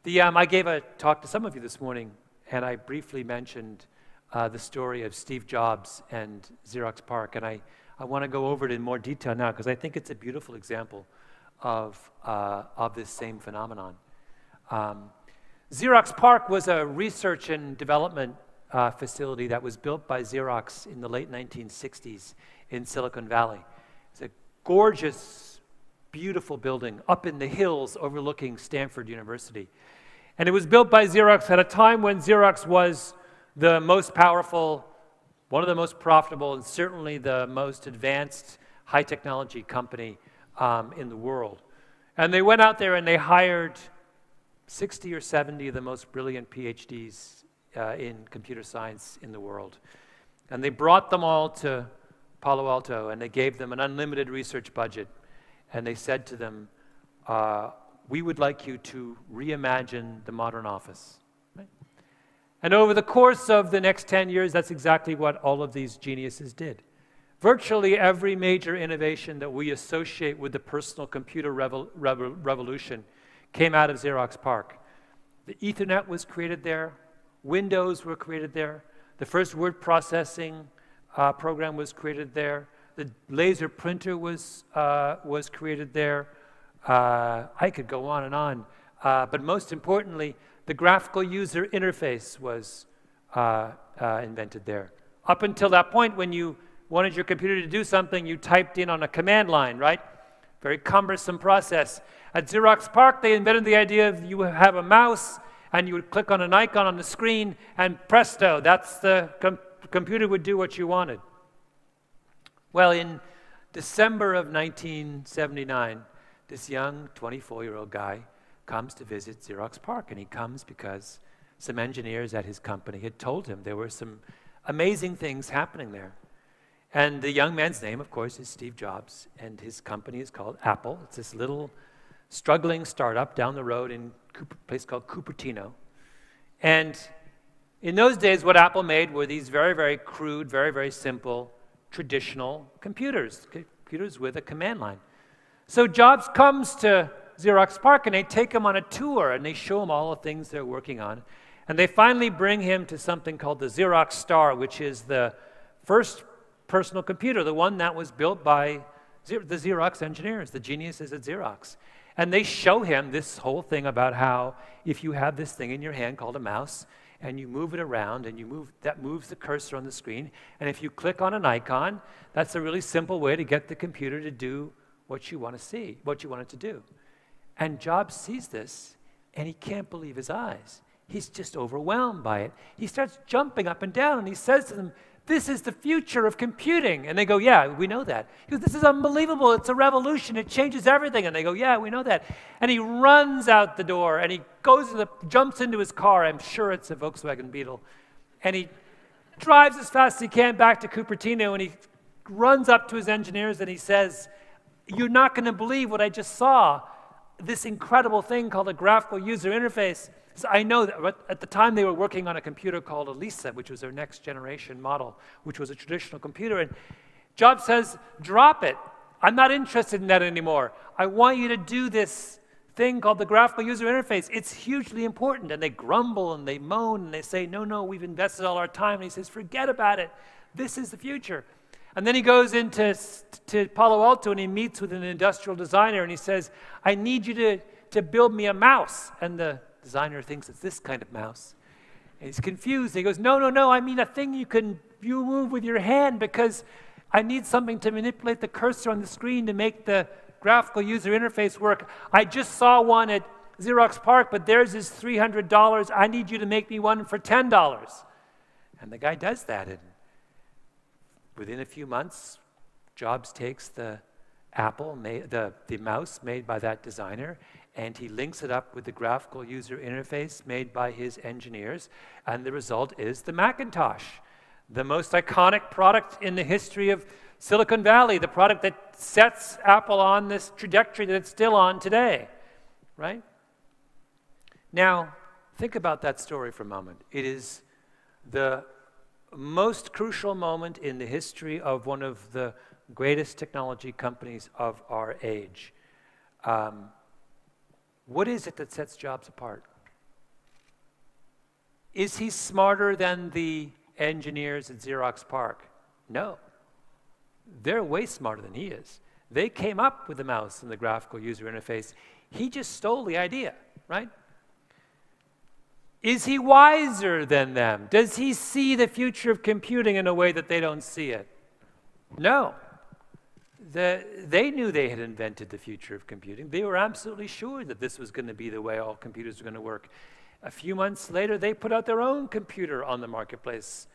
I gave a talk to some of you this morning, and I briefly mentioned the story of Steve Jobs and Xerox PARC, and I want to go over it in more detail now because I think it's a beautiful example of this same phenomenon. Xerox PARC was a research and development facility that was built by Xerox in the late 1960s in Silicon Valley. It's a gorgeous, beautiful building up in the hills overlooking Stanford University. And it was built by Xerox at a time when Xerox was the most powerful, one of the most profitable, and certainly the most advanced high technology company in the world. And they went out there and they hired 60 or 70 of the most brilliant PhDs in computer science in the world. And they brought them all to Palo Alto, and they gave them an unlimited research budget. And they said to them, we would like you to reimagine the modern office. Right? And over the course of the next 10 years, that's exactly what all of these geniuses did. Virtually every major innovation that we associate with the personal computer revolution came out of Xerox PARC. The Ethernet was created there. Windows were created there. The first word processing program was created there. The laser printer was created there. I could go on and on. But most importantly, the graphical user interface was invented there. Up until that point, when you wanted your computer to do something, you typed in on a command line, right? Very cumbersome process. At Xerox PARC, they invented the idea of you have a mouse, and you would click on an icon on the screen, and presto, that's the computer would do what you wanted. Well, in December of 1979, this young 24-year-old guy comes to visit Xerox PARC, and he comes because some engineers at his company had told him there were some amazing things happening there. And the young man's name, of course, is Steve Jobs, and his company is called Apple. It's this little struggling startup down the road in a place called Cupertino. And in those days, what Apple made were these very, very crude, very, very simple, traditional computers with a command line. So Jobs comes to Xerox PARC, and they take him on a tour, and they show him all the things they're working on. And they finally bring him to something called the Xerox Star, which is the first personal computer, the one that was built by the Xerox engineers, the geniuses at Xerox. And they show him this whole thing about how if you have this thing in your hand called a mouse, and you move it around, and that moves the cursor on the screen, and if you click on an icon, that's a really simple way to get the computer to do what you want to see, what you want it to do. And Jobs sees this, and he can't believe his eyes. He's just overwhelmed by it. He starts jumping up and down, and he says to them, "This is the future of computing." And they go, "Yeah, we know that." He goes, "This is unbelievable. It's a revolution. It changes everything." And they go, "Yeah, we know that." And he runs out the door, and he jumps into his car. I'm sure it's a Volkswagen Beetle. And he drives as fast as he can back to Cupertino, and he runs up to his engineers, and he says, "You're not going to believe what I just saw. This incredible thing called a graphical user interface." So I know that at the time they were working on a computer called Elisa, which was their next generation model, which was a traditional computer. And Jobs says, "Drop it. I'm not interested in that anymore. I want you to do this thing called the graphical user interface. It's hugely important." And they grumble and they moan and they say, "No, we've invested all our time." And he says, "Forget about it. This is the future." And then he goes into Palo Alto and he meets with an industrial designer and he says, "I need you to build me a mouse." And the designer thinks it's this kind of mouse. And he's confused. He goes, No, I mean a thing you move with your hand, because I need something to manipulate the cursor on the screen to make the graphical user interface work. I just saw one at Xerox PARC, but theirs is $300. I need you to make me one for $10. And the guy does that. And within a few months, Jobs takes the the mouse made by that designer, and he links it up with the graphical user interface made by his engineers, and the result is the Macintosh, the most iconic product in the history of Silicon Valley, the product that sets Apple on this trajectory that it's still on today, right? Now, think about that story for a moment. It is the most crucial moment in the history of one of the greatest technology companies of our age. What is it that sets Jobs apart? Is he smarter than the engineers at Xerox PARC? No. They're way smarter than he is. They came up with the mouse and the graphical user interface. He just stole the idea, right? Is he wiser than them? Does he see the future of computing in a way that they don't see it? No. They knew they had invented the future of computing. They were absolutely sure that this was going to be the way all computers were going to work. A few months later, they put out their own computer on the marketplace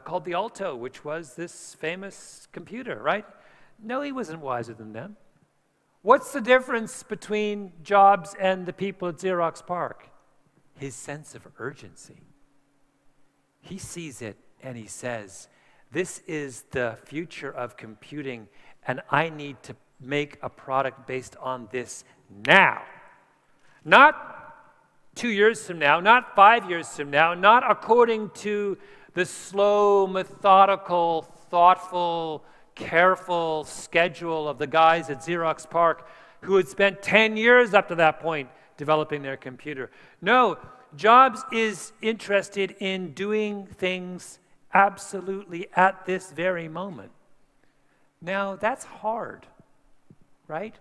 called the Alto, which was this famous computer, right? No, he wasn't wiser than them. What's the difference between Jobs and the people at Xerox PARC? His sense of urgency. He sees it and he says, this is the future of computing, and I need to make a product based on this now. Not 2 years from now, not 5 years from now, not according to the slow, methodical, thoughtful, careful schedule of the guys at Xerox PARC who had spent 10 years up to that point developing their computer. No, Jobs is interested in doing things absolutely at this very moment. Now, that's hard, right?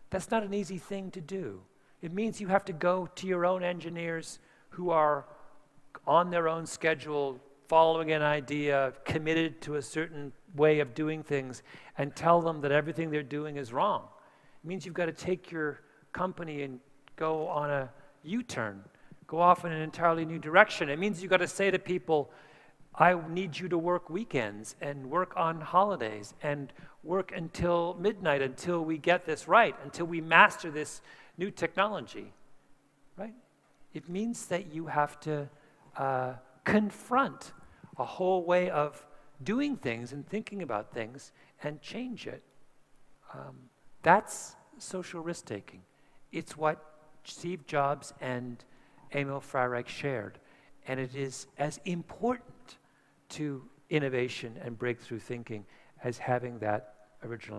That's not an easy thing to do. It means you have to go to your own engineers who are on their own schedule, following an idea, committed to a certain way of doing things, and tell them that everything they're doing is wrong. It means you've got to take your company and go on a U-turn, go off in an entirely new direction. It means you've got to say to people, I need you to work weekends and work on holidays and work until midnight until we get this right, until we master this new technology, right? It means that you have to confront a whole way of doing things and thinking about things and change it. That's social risk-taking. It's what Steve Jobs and Emil Freyreich shared, and it is as important to innovation and breakthrough thinking as having that original